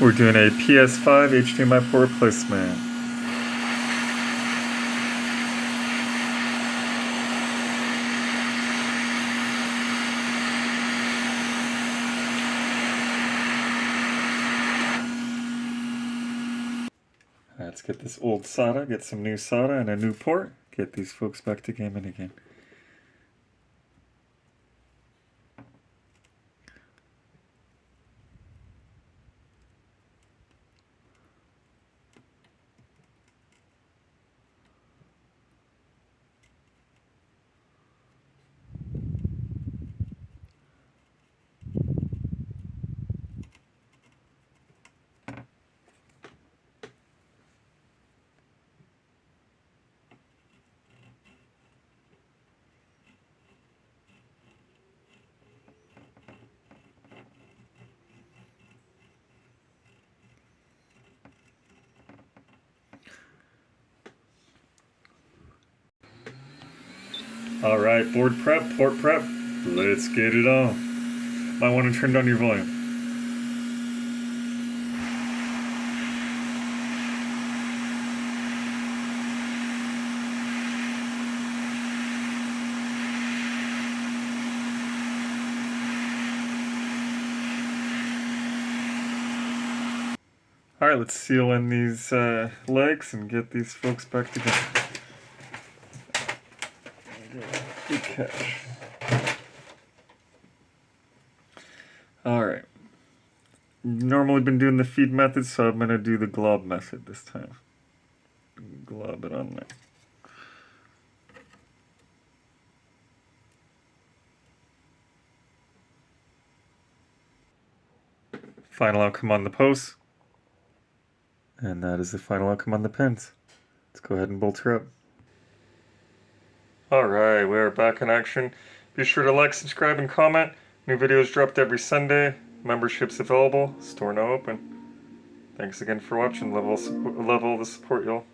We're doing a PS5 HDMI port replacement. Let's get this old SATA, get some new SATA and a new port, get these folks back to gaming again. Alright, board prep, port prep, let's get it on. Might want to turn down your volume. Alright, let's seal in these legs and get these folks back together. Good catch. Alright. Normally been doing the feed method, so I'm going to do the glob method this time. Glob it on there. Final outcome on the posts. And that is the final outcome on the pins. Let's go ahead and bolt her up. Alright, we are back in action. Be sure to like, subscribe, and comment. New videos dropped every Sunday. Memberships available. Store now open. Thanks again for watching. Level the support, y'all.